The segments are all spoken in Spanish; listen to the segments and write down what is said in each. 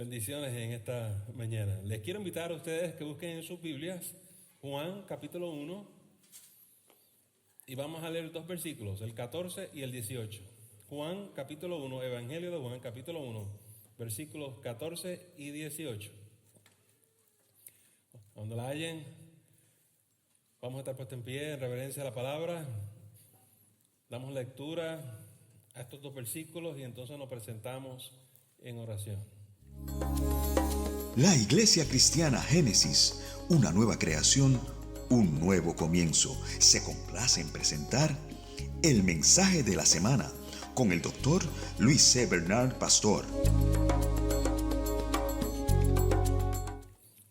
Bendiciones en esta mañana. Les quiero invitar a ustedes que busquen en sus Biblias Juan capítulo 1 y vamos a leer dos versículos, el 14 y el 18. Juan capítulo 1, Evangelio de Juan capítulo 1, versículos 14 y 18. Cuando la hallen, vamos a estar puestos en pie en reverencia a la palabra. Damos lectura a estos dos versículos y entonces nos presentamos en oración. La Iglesia Cristiana Génesis, una nueva creación, un nuevo comienzo, se complace en presentar el mensaje de la semana con el doctor Luis C. Bernard Pastor.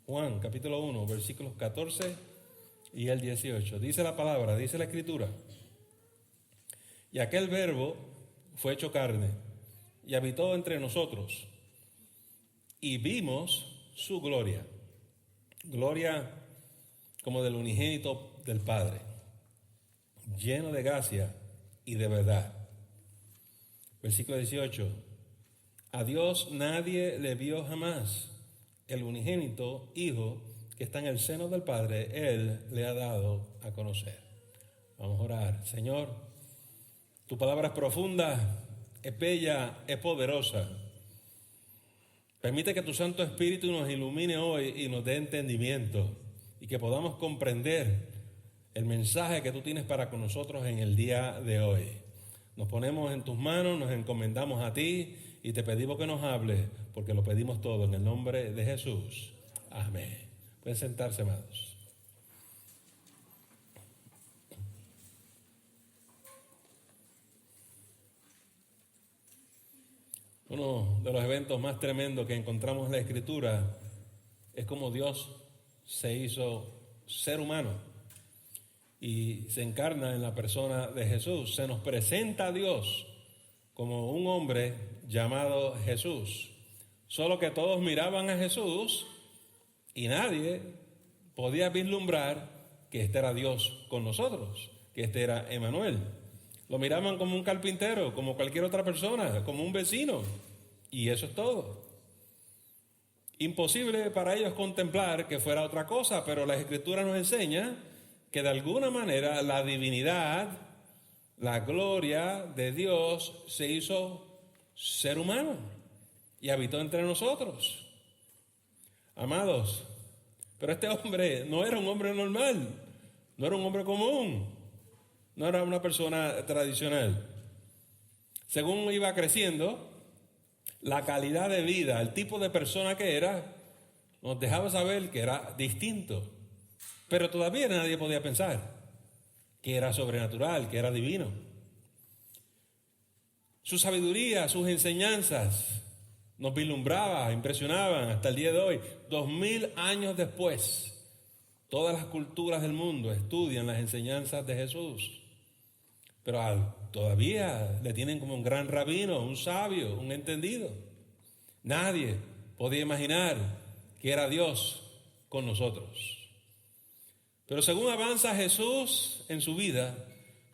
Juan capítulo 1, versículos 14 y el 18. Dice la palabra, dice la escritura: y aquel verbo fue hecho carne y habitó entre nosotros, y vimos su gloria, gloria como del unigénito del Padre, lleno de gracia y de verdad. Versículo 18: a Dios nadie le vio jamás, el unigénito Hijo que está en el seno del Padre, Él le ha dado a conocer. Vamos a orar. Señor, tu palabra es profunda, es bella, es poderosa. Permite que tu Santo Espíritu nos ilumine hoy y nos dé entendimiento y que podamos comprender el mensaje que tú tienes para con nosotros en el día de hoy. Nos ponemos en tus manos, nos encomendamos a ti y te pedimos que nos hables, porque lo pedimos todo en el nombre de Jesús. Amén. Pueden sentarse, amados. Uno de los eventos más tremendos que encontramos en la Escritura es cómo Dios se hizo ser humano y se encarna en la persona de Jesús. Se nos presenta a Dios como un hombre llamado Jesús. Solo que todos miraban a Jesús y nadie podía vislumbrar que este era Dios con nosotros, que este era Emmanuel. Lo miraban como un carpintero, como cualquier otra persona, como un vecino. Y eso es todo. Imposible para ellos contemplar que fuera otra cosa, pero la Escritura nos enseña que de alguna manera la divinidad, la gloria de Dios se hizo ser humano y habitó entre nosotros. Amados, pero este hombre no era un hombre normal, no era un hombre común, no era una persona tradicional. Según iba creciendo, la calidad de vida, el tipo de persona que era, nos dejaba saber que era distinto. Pero todavía nadie podía pensar que era sobrenatural, que era divino. Su sabiduría, sus enseñanzas nos vislumbraba, impresionaban hasta el día de hoy. 2000 años después, todas las culturas del mundo estudian las enseñanzas de Jesús. Pero todavía le tienen como un gran rabino, un sabio, un entendido. Nadie podía imaginar que era Dios con nosotros. Pero según avanza Jesús en su vida,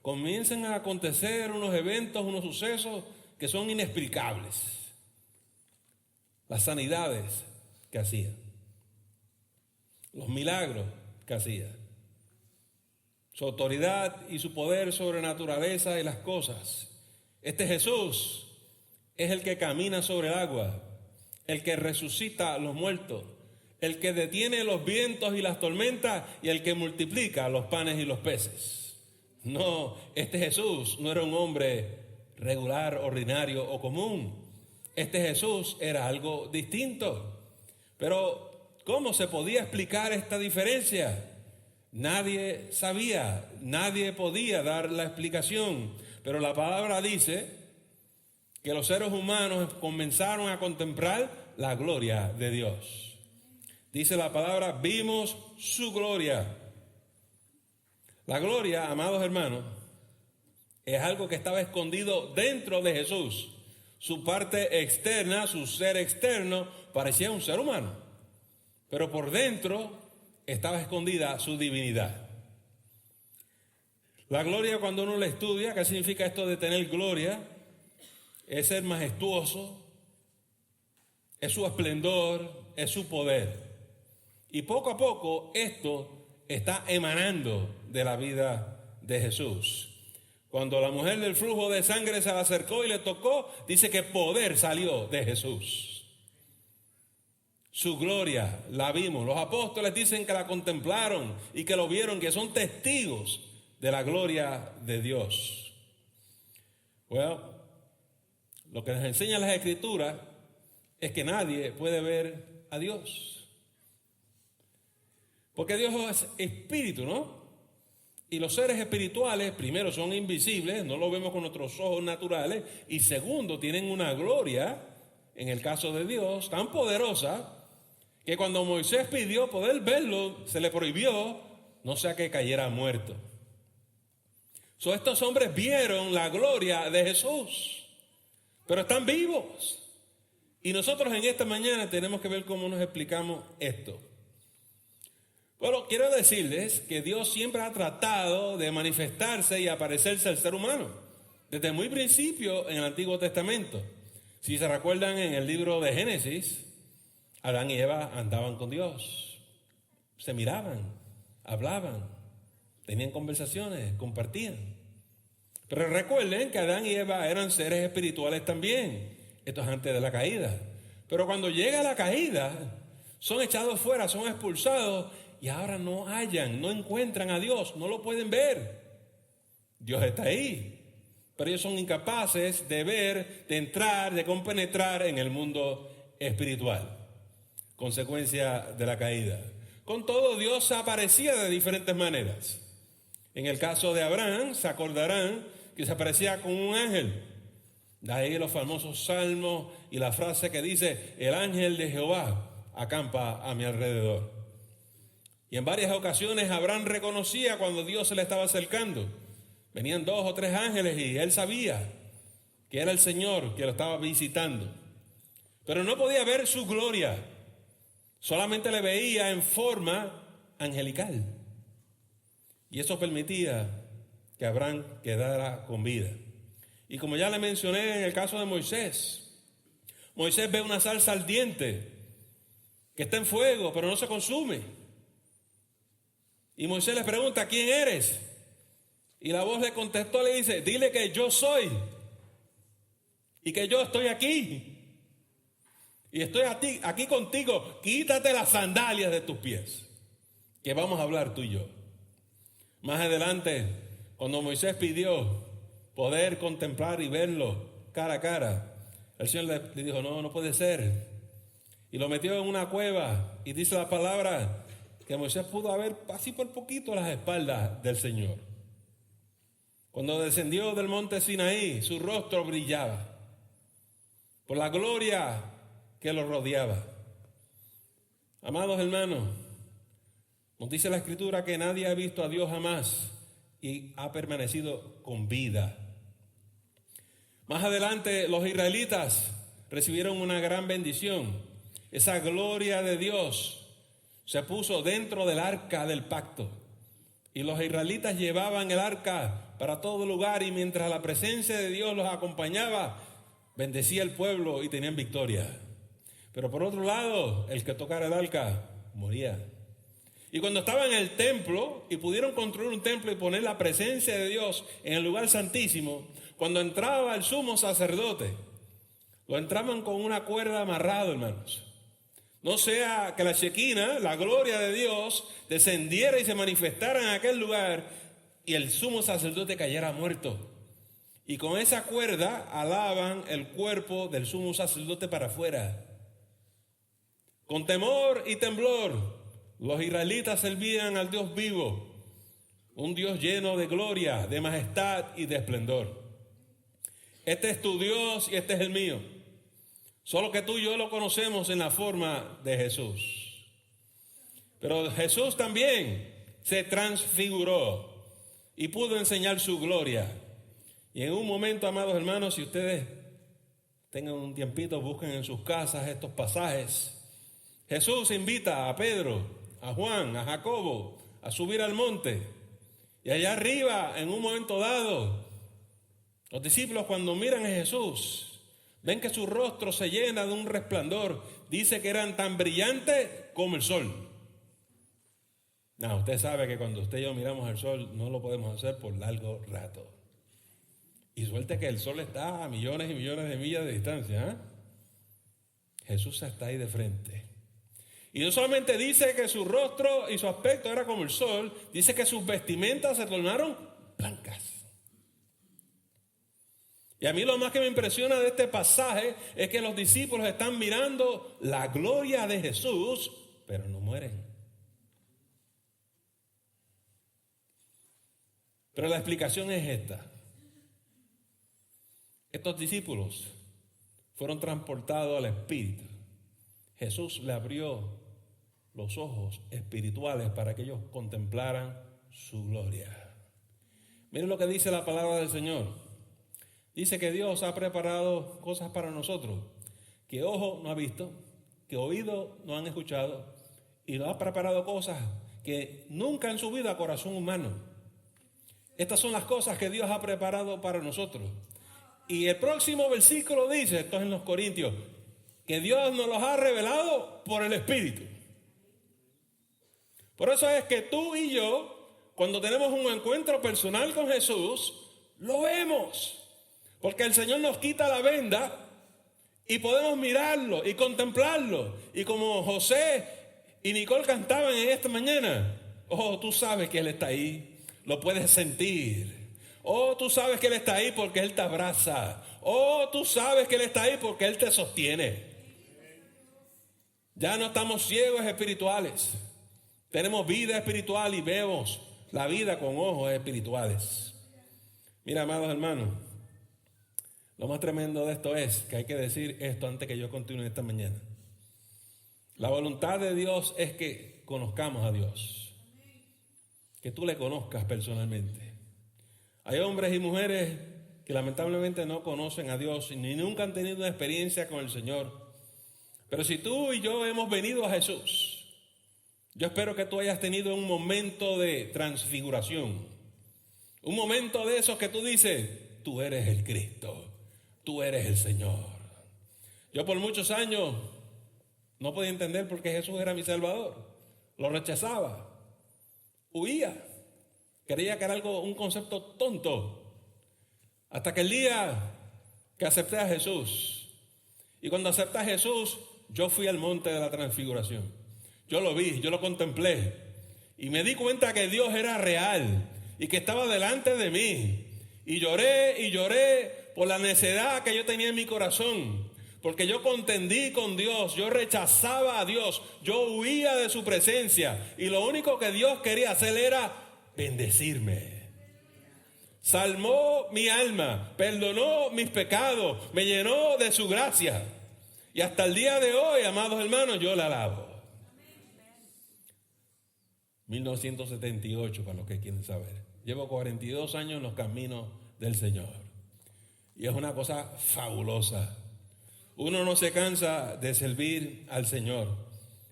comienzan a acontecer unos eventos, unos sucesos que son inexplicables. Las sanidades que hacía, los milagros que hacía, su autoridad y su poder sobre la naturaleza y las cosas. Este Jesús es el que camina sobre el agua, el que resucita a los muertos, el que detiene los vientos y las tormentas y el que multiplica los panes y los peces. No, este Jesús no era un hombre regular, ordinario o común. Este Jesús era algo distinto. Pero ¿cómo se podía explicar esta diferencia? Nadie sabía, nadie podía dar la explicación, pero la palabra dice que los seres humanos comenzaron a contemplar la gloria de Dios. Dice la palabra, vimos su gloria. La gloria, amados hermanos, es algo que estaba escondido dentro de Jesús. Su parte externa, su ser externo, parecía un ser humano, pero por dentro estaba escondida su divinidad. La gloria, cuando uno la estudia, ¿qué significa esto de tener gloria? Es ser majestuoso, es su esplendor, es su poder. Y poco a poco esto está emanando de la vida de Jesús. Cuando la mujer del flujo de sangre se le acercó y le tocó, dice que poder salió de Jesús. Su gloria la vimos. Los apóstoles dicen que la contemplaron y que lo vieron, que son testigos de la gloria de Dios. Bueno, lo que nos enseñan las Escrituras es que nadie puede ver a Dios. Porque Dios es espíritu, ¿no? Y los seres espirituales, primero, son invisibles, no lo vemos con nuestros ojos naturales, y segundo, tienen una gloria, en el caso de Dios, tan poderosa, que cuando Moisés pidió poder verlo, se le prohibió, no sea que cayera muerto. Estos hombres vieron la gloria de Jesús, pero están vivos. Y nosotros en esta mañana tenemos que ver cómo nos explicamos esto. Bueno, quiero decirles que Dios siempre ha tratado de manifestarse y aparecerse al ser humano, desde muy principio en el Antiguo Testamento. Si se recuerdan, en el libro de Génesis, Adán y Eva andaban con Dios, se miraban, hablaban, tenían conversaciones, compartían. Pero recuerden que Adán y Eva eran seres espirituales también. Esto es antes de la caída. Pero cuando llega la caída, son echados fuera, son expulsados y ahora no hallan, no encuentran a Dios, no lo pueden ver. Dios está ahí, pero ellos son incapaces de ver, de entrar, de compenetrar en el mundo espiritual. Consecuencia de la caída. Con todo, Dios aparecía de diferentes maneras. En el caso de Abraham, se acordarán que se aparecía con un ángel. De ahí los famosos salmos y la frase que dice: el ángel de Jehová acampa a mi alrededor. Y en varias ocasiones Abraham reconocía cuando Dios se le estaba acercando. Venían 2 o 3 ángeles y él sabía que era el Señor que lo estaba visitando. Pero no podía ver su gloria. Solamente le veía en forma angelical. Y eso permitía que Abraham quedara con vida. Y como ya le mencioné en el caso de Moisés, Moisés ve una zarza ardiente que está en fuego, pero no se consume. Y Moisés le pregunta: ¿quién eres? Y la voz le contestó, le dice: dile que yo soy y que yo estoy aquí. Y estoy aquí contigo. Quítate las sandalias de tus pies, que vamos a hablar tú y yo. Más adelante, cuando Moisés pidió poder contemplar y verlo cara a cara, el Señor le dijo: no puede ser. Y lo metió en una cueva y dice la palabra que Moisés pudo ver así por poquito las espaldas del Señor. Cuando descendió del monte Sinaí, su rostro brillaba por la gloria que lo rodeaba. Amados hermanos, nos dice la Escritura que nadie ha visto a Dios jamás y ha permanecido con vida. Más adelante, los israelitas recibieron una gran bendición. Esa gloria de Dios se puso dentro del arca del pacto. Y los israelitas llevaban el arca para todo lugar, y mientras la presencia de Dios los acompañaba, bendecía el pueblo y tenían victoria. Pero por otro lado, el que tocara el arca moría. Y cuando estaban en el templo y pudieron construir un templo y poner la presencia de Dios en el lugar santísimo, cuando entraba el sumo sacerdote, lo entraban con una cuerda amarrado, hermanos. No sea que la Shekinah, la gloria de Dios, descendiera y se manifestara en aquel lugar y el sumo sacerdote cayera muerto. Y con esa cuerda alaban el cuerpo del sumo sacerdote para afuera. Con temor y temblor, los israelitas servían al Dios vivo, un Dios lleno de gloria, de majestad y de esplendor. Este es tu Dios y este es el mío. Solo que tú y yo lo conocemos en la forma de Jesús. Pero Jesús también se transfiguró y pudo enseñar su gloria. Y en un momento, amados hermanos, si ustedes tengan un tiempito, busquen en sus casas estos pasajes. Jesús invita a Pedro, a Juan, a Jacobo a subir al monte. Y allá arriba, en un momento dado, los discípulos, cuando miran a Jesús, Ven que su rostro se llena de un resplandor. Dice que eran tan brillantes como el sol. No, usted sabe que cuando usted y yo miramos al sol no lo podemos hacer por largo rato. Y suerte que el sol está a millones y millones de millas de distancia, ¿eh? Jesús está ahí de frente. Y no solamente dice que su rostro y su aspecto era como el sol, dice que sus vestimentas se tornaron blancas. Y a mí lo más que me impresiona de este pasaje es que los discípulos están mirando la gloria de Jesús, pero no mueren. Pero la explicación es esta. Estos discípulos fueron transportados al Espíritu. Jesús le abrió los ojos espirituales para que ellos contemplaran su gloria. Miren lo que dice la palabra del Señor. Dice que Dios ha preparado cosas para nosotros que ojo no ha visto, que oído no han escuchado, y nos ha preparado cosas que nunca en su vida corazón humano. Estas son las cosas que Dios ha preparado para nosotros. Y el próximo versículo dice, esto es en los Corintios, que Dios nos los ha revelado por el Espíritu. Por eso es que tú y yo, cuando tenemos un encuentro personal con Jesús, lo vemos. Porque el Señor nos quita la venda y podemos mirarlo y contemplarlo. Y como José y Nicole cantaban en esta mañana, oh, tú sabes que Él está ahí, lo puedes sentir. Oh, tú sabes que Él está ahí porque Él te abraza. Oh, tú sabes que Él está ahí porque Él te sostiene. Ya no estamos ciegos espirituales. Tenemos vida espiritual y vemos la vida con ojos espirituales. Mira, amados hermanos, lo más tremendo de esto es que hay que decir esto antes que yo continúe esta mañana. La voluntad de Dios es que conozcamos a Dios. Que tú le conozcas personalmente. Hay hombres y mujeres que lamentablemente no conocen a Dios ni nunca han tenido una experiencia con el Señor. Pero si tú y yo hemos venido a Jesús, yo espero que tú hayas tenido un momento de transfiguración. Un momento de esos que tú dices, tú eres el Cristo, tú eres el Señor. Yo por muchos años no podía entender por qué Jesús era mi Salvador. Lo rechazaba, huía. Creía que era un concepto tonto. Hasta que el día que acepté a Jesús. Y cuando acepté a Jesús, yo fui al monte de la transfiguración. Yo lo vi, yo lo contemplé. Y me di cuenta que Dios era real y que estaba delante de mí. Y lloré por la necedad que yo tenía en mi corazón. Porque yo contendí con Dios, yo rechazaba a Dios, yo huía de su presencia. Y lo único que Dios quería hacer era bendecirme. Salmó mi alma, perdonó mis pecados, me llenó de su gracia. Y hasta el día de hoy, amados hermanos, yo la alabo. 1978, para los que quieren saber. Llevo 42 años en los caminos del Señor. Y es una cosa fabulosa. Uno no se cansa de servir al Señor,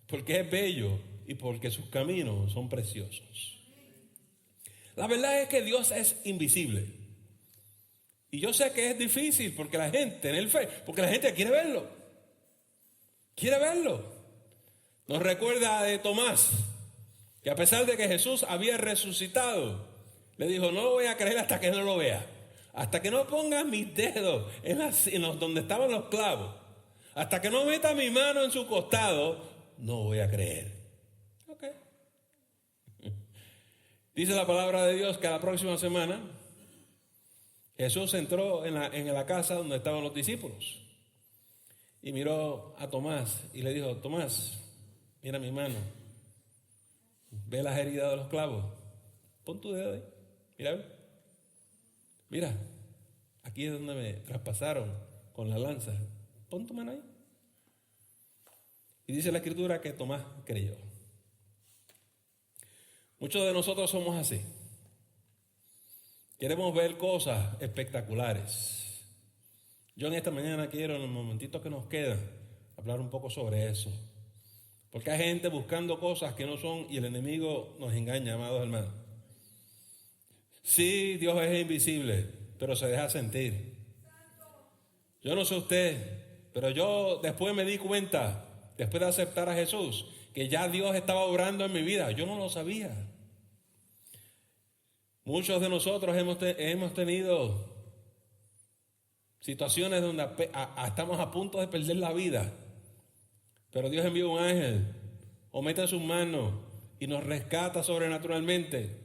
porque es bello y porque sus caminos son preciosos. La verdad es que Dios es invisible. Y yo sé que es difícil porque la gente, tener fe, porque la gente quiere verlo. Quiere verlo. Nos recuerda de Tomás, que a pesar de que Jesús había resucitado, le dijo, no lo voy a creer hasta que no lo vea. Hasta que no ponga mis dedos donde estaban los clavos. Hasta que no meta mi mano en su costado, no voy a creer. Ok. Dice la palabra de Dios que la próxima semana Jesús entró en la casa donde estaban los discípulos y miró a Tomás y le dijo, Tomás, mira mi mano, ve las heridas de los clavos, pon tu dedo ahí, mira, aquí es donde me traspasaron con la lanza, pon tu mano ahí. Y dice la Escritura que Tomás creyó. Muchos de nosotros somos así. Queremos ver cosas espectaculares. Yo en esta mañana quiero, en los momentitos que nos quedan, hablar un poco sobre eso. Porque hay gente buscando cosas que no son y el enemigo nos engaña, amados hermanos. Sí, Dios es invisible, pero se deja sentir. Yo no sé usted, pero yo después me di cuenta, después de aceptar a Jesús, que ya Dios estaba obrando en mi vida. Yo no lo sabía. Muchos de nosotros hemos tenido situaciones donde estamos a punto de perder la vida, pero Dios envía un ángel o mete sus manos y nos rescata sobrenaturalmente.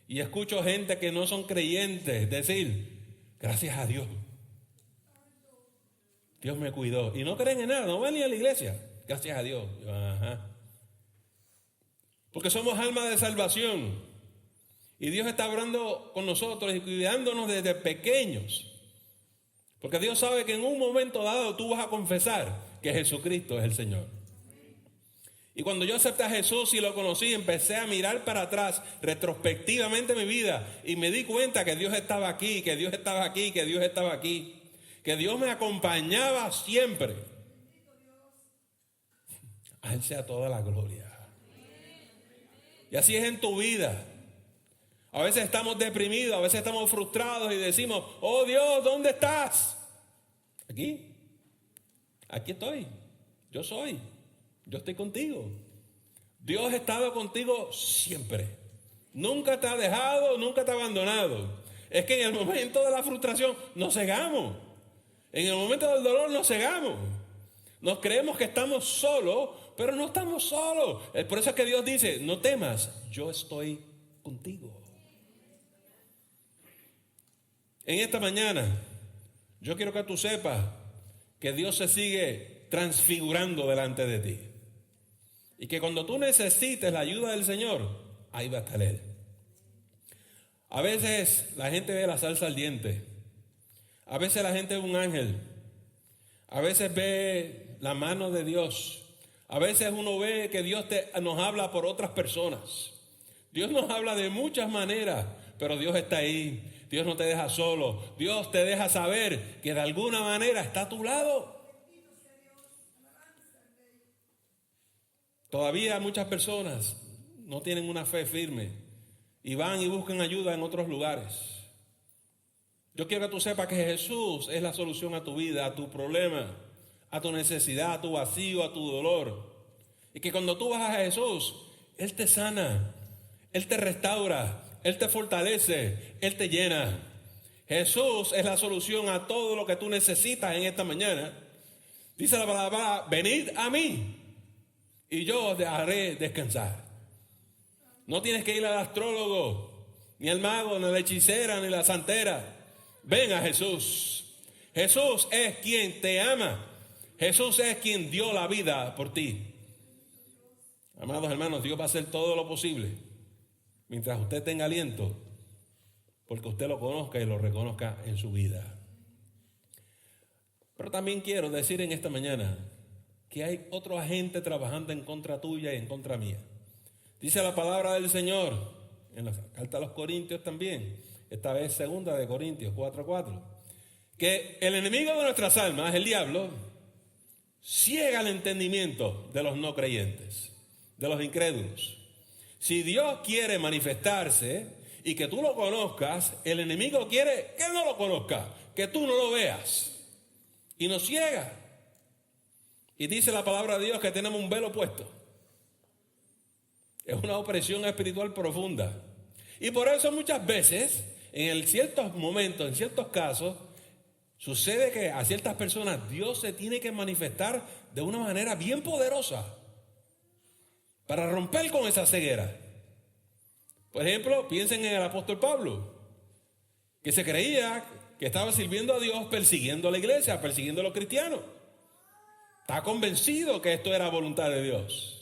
Y escucho gente que no son creyentes decir: gracias a Dios, Dios me cuidó. Y no creen en nada, no van ni a la iglesia. Gracias a Dios. Ajá. Porque somos almas de salvación. Y Dios está hablando con nosotros y cuidándonos desde pequeños. Porque Dios sabe que en un momento dado tú vas a confesar que Jesucristo es el Señor. Y cuando yo acepté a Jesús y lo conocí, empecé a mirar para atrás retrospectivamente mi vida y me di cuenta que Dios estaba aquí, que Dios estaba aquí, que Dios estaba aquí, que Dios me acompañaba siempre. A Él sea toda la gloria. Y así es en tu vida. A veces estamos deprimidos, a veces estamos frustrados y decimos: oh Dios, ¿dónde estás? Aquí estoy, yo estoy contigo. Dios ha estado contigo siempre. Nunca te ha dejado, nunca te ha abandonado. Es que en el momento de la frustración nos cegamos. En el momento del dolor nos cegamos. Nos creemos que estamos solos, pero no estamos solos. Por eso es que Dios dice: no temas, yo estoy contigo. En esta mañana, yo quiero que tú sepas que Dios se sigue transfigurando delante de ti. Y que cuando tú necesites la ayuda del Señor, ahí va a estar Él. A veces la gente ve la salsa al diente. A veces la gente ve un ángel. A veces ve la mano de Dios. A veces uno ve que Dios nos habla por otras personas. Dios nos habla de muchas maneras, pero Dios está ahí. Dios no te deja solo. Dios te deja saber que de alguna manera está a tu lado. Todavía muchas personas no tienen una fe firme y van y buscan ayuda en otros lugares. Yo quiero que tú sepas que Jesús es la solución a tu vida, a tu problema, a tu necesidad, a tu vacío, a tu dolor. Y que cuando tú vas a Jesús, Él te sana, Él te restaura, Él te fortalece, Él te llena. Jesús es la solución a todo lo que tú necesitas en esta mañana. Dice la palabra: venid a mí y yo os dejaré descansar. No tienes que ir al astrólogo, ni al mago, ni a la hechicera, ni a la santera. Ven a Jesús. Jesús es quien te ama. Jesús es quien dio la vida por ti. Amados hermanos, Dios va a hacer todo lo posible mientras usted tenga aliento, porque usted lo conozca y lo reconozca en su vida. Pero también quiero decir en esta mañana que hay otro agente trabajando en contra tuya y en contra mía. Dice la palabra del Señor en la carta a los Corintios también, esta vez segunda de Corintios 4:4, que el enemigo de nuestras almas, el diablo, ciega el entendimiento de los no creyentes, de los incrédulos. Si Dios quiere manifestarse y que tú lo conozcas, el enemigo quiere que no lo conozcas, que tú no lo veas, y nos ciega. Y dice la palabra de Dios que tenemos un velo puesto. Es una opresión espiritual profunda. Y por eso muchas veces, en ciertos momentos, en ciertos casos, sucede que a ciertas personas Dios se tiene que manifestar de una manera bien poderosa para romper con esa ceguera. Por ejemplo, piensen en el apóstol Pablo, que se creía que estaba sirviendo a Dios persiguiendo a la iglesia, persiguiendo a los cristianos. Está convencido que esto era voluntad de Dios.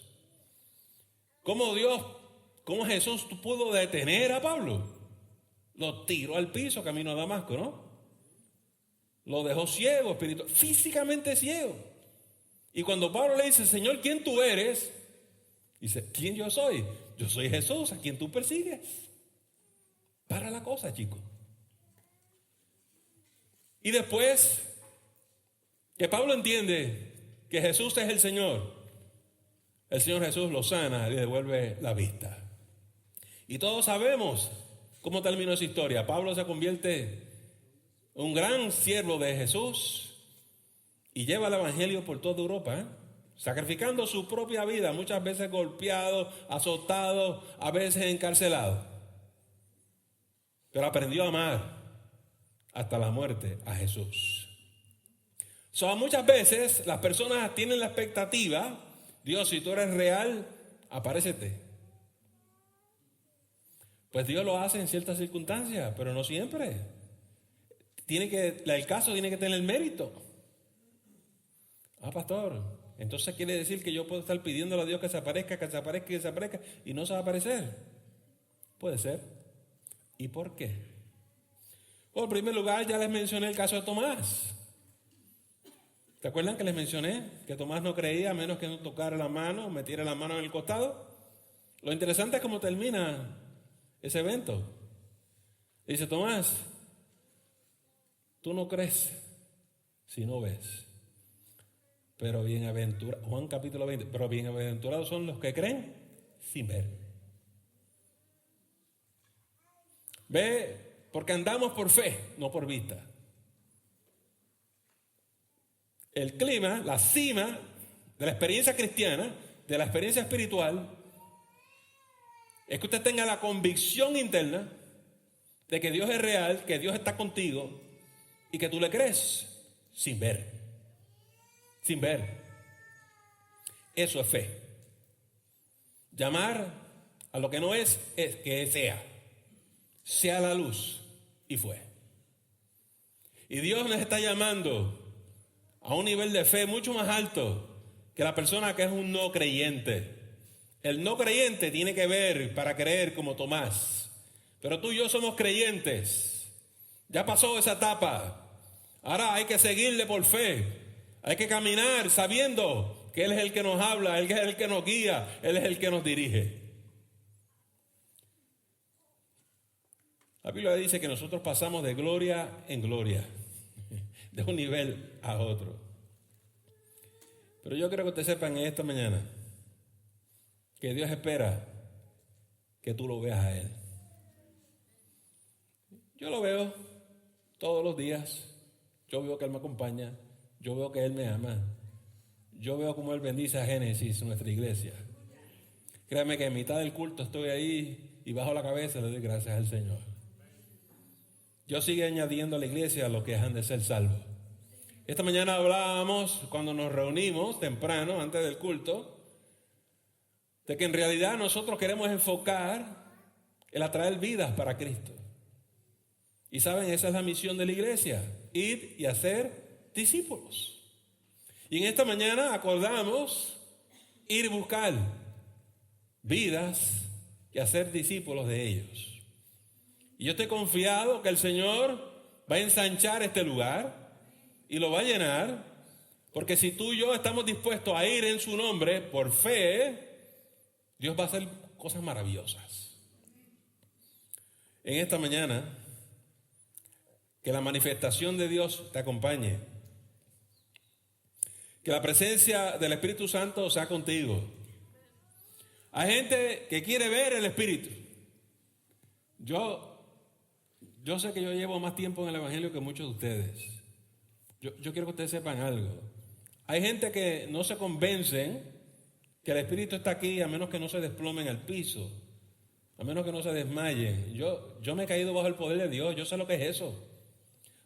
¿Cómo Jesús pudo detener a Pablo? Lo tiró al piso camino a Damasco, ¿no? Lo dejó ciego, físicamente ciego. Y cuando Pablo le dice: Señor, ¿quién tú eres? Dice: ¿quién yo soy? Yo soy Jesús, a quien tú persigues. Para la cosa, chicos. Y después que Pablo entiende que Jesús es el Señor Jesús lo sana y le devuelve la vista. Y todos sabemos cómo terminó esa historia. Pablo se convierte en un gran siervo de Jesús, y lleva el evangelio por toda Europa, sacrificando su propia vida, muchas veces golpeado, azotado, a veces encarcelado. Pero aprendió a amar hasta la muerte a Jesús. Muchas veces las personas tienen la expectativa, Dios, si tú eres real, apárecete. Pues Dios lo hace en ciertas circunstancias, pero no siempre. El caso tiene que tener el mérito. Pastor, entonces quiere decir que yo puedo estar pidiéndole a Dios que se aparezca, que se aparezca, que se aparezca, y no se va a aparecer. Puede ser. ¿Y por qué? Bueno, en primer lugar, ya les mencioné el caso de Tomás. ¿Se acuerdan que les mencioné que Tomás no creía a menos que no tocara la mano, metiera la mano en el costado? Lo interesante es cómo termina ese evento. Dice Tomás, tú no crees si no ves. Pero bienaventurados, Juan capítulo 20, pero bienaventurados son los que creen sin ver. Ve, porque andamos por fe, no por vista. El clima, la cima de la experiencia cristiana, de la experiencia espiritual, es que usted tenga la convicción interna de que Dios es real, que Dios está contigo y que tú le crees sin ver. Sin ver. Eso es fe. Llamar a lo que no es que sea. Sea la luz. Y fue. Y Dios nos está llamando a un nivel de fe mucho más alto que la persona que es un no creyente. El no creyente tiene que ver para creer como Tomás. Pero tú y yo somos creyentes. Ya pasó esa etapa. Ahora hay que seguirle por fe. Hay que caminar sabiendo que Él es el que nos habla, Él es el que nos guía, Él es el que nos dirige. La Biblia dice que nosotros pasamos de gloria en gloria, de un nivel a otro. Pero yo quiero que ustedes sepan en esta mañana que Dios espera que tú lo veas a Él. Yo lo veo todos los días. Yo veo que Él me acompaña. Yo veo que Él me ama. Yo veo cómo Él bendice a Génesis, nuestra iglesia. Créame que en mitad del culto estoy ahí y bajo la cabeza le doy gracias al Señor. Dios sigue añadiendo a la iglesia a los que han de ser salvos. Esta mañana hablábamos, cuando nos reunimos temprano, antes del culto, de que en realidad nosotros queremos enfocar el atraer vidas para Cristo. Y saben, esa es la misión de la iglesia, ir y hacer discípulos. Y en esta mañana acordamos ir a buscar vidas y hacer discípulos de ellos. Y yo estoy confiado que el Señor va a ensanchar este lugar y lo va a llenar, porque si tú y yo estamos dispuestos a ir en su nombre por fe, Dios va a hacer cosas maravillosas. En esta mañana, que la manifestación de Dios te acompañe. Que la presencia del Espíritu Santo sea contigo. Hay gente que quiere ver el Espíritu. Yo sé que yo llevo más tiempo en el Evangelio que muchos de ustedes. Yo quiero que ustedes sepan algo. Hay gente que no se convencen que el Espíritu está aquí a menos que no se desplomen al piso, a menos que no se desmayen. Yo me he caído bajo el poder de Dios, yo sé lo que es eso.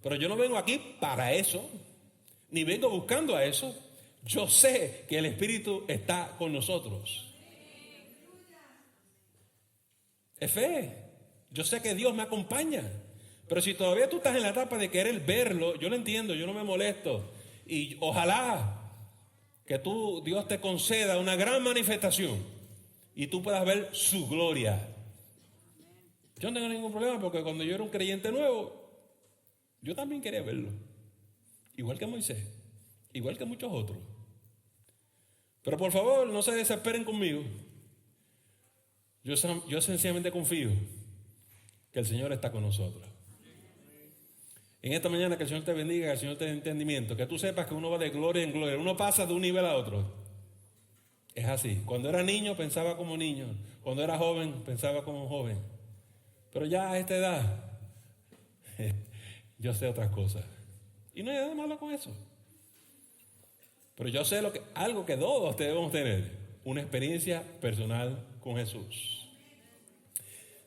Pero yo no vengo aquí para eso, ni vengo buscando a eso. Yo sé que el Espíritu está con nosotros. Es fe. Yo sé que Dios me acompaña. Pero si todavía tú estás en la etapa de querer verlo, yo lo entiendo, yo no me molesto. Y ojalá que Dios te conceda una gran manifestación y tú puedas ver su gloria. Yo no tengo ningún problema porque cuando yo era un creyente nuevo, yo también quería verlo. Igual que Moisés, igual que muchos otros. Pero por favor, no se desesperen conmigo. Yo sencillamente confío que el Señor está con nosotros. En esta mañana que el Señor te bendiga, que el Señor te dé entendimiento, que tú sepas que uno va de gloria en gloria, uno pasa de un nivel a otro. Es así. Cuando era niño pensaba como niño, cuando era joven pensaba como joven. Pero ya a esta edad yo sé otras cosas. Y no hay nada malo con eso. Pero yo sé algo que todos debemos tener, una experiencia personal con Jesús.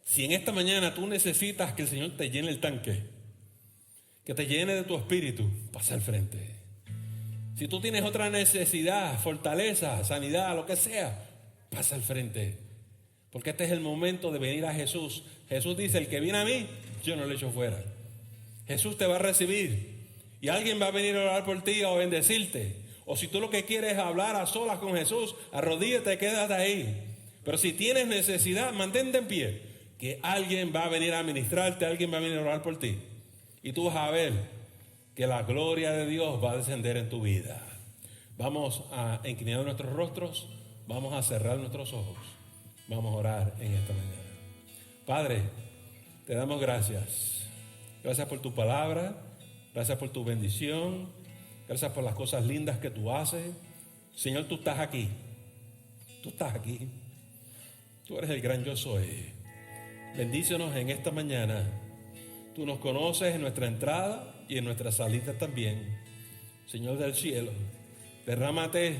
Si en esta mañana tú necesitas que el Señor te llene el tanque, que te llene de tu espíritu, pasa al frente. Si tú tienes otra necesidad, fortaleza, sanidad, lo que sea, pasa al frente. Porque este es el momento de venir a Jesús. Jesús dice, el que viene a mí, yo no le echo fuera. Jesús te va a recibir. Y alguien va a venir a orar por ti o a bendecirte. O si tú lo que quieres es hablar a solas con Jesús, arrodíllate, quédate ahí. Pero si tienes necesidad, mantente en pie. Que alguien va a venir a ministrarte, alguien va a venir a orar por ti. Y tú vas a ver que la gloria de Dios va a descender en tu vida. Vamos a inclinar nuestros rostros, vamos a cerrar nuestros ojos. Vamos a orar en esta mañana. Padre, te damos gracias. Gracias por tu palabra, gracias por tu bendición, gracias por las cosas lindas que tú haces. Señor, tú estás aquí. Tú estás aquí. Tú eres el gran yo soy. Bendícenos en esta mañana. Tú nos conoces en nuestra entrada y en nuestra salida también. Señor del cielo, derrámate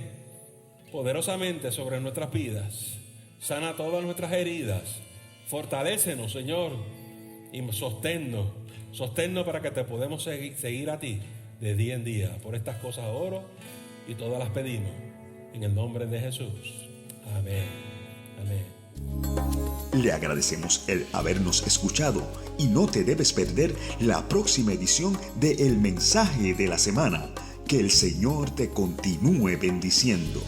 poderosamente sobre nuestras vidas. Sana todas nuestras heridas. Fortalécenos, Señor, y sosténnos para que te podamos seguir a ti de día en día. Por estas cosas oro y todas las pedimos en el nombre de Jesús. Amén. Amén. Le agradecemos el habernos escuchado y no te debes perder la próxima edición de El Mensaje de la Semana. Que el Señor te continúe bendiciendo.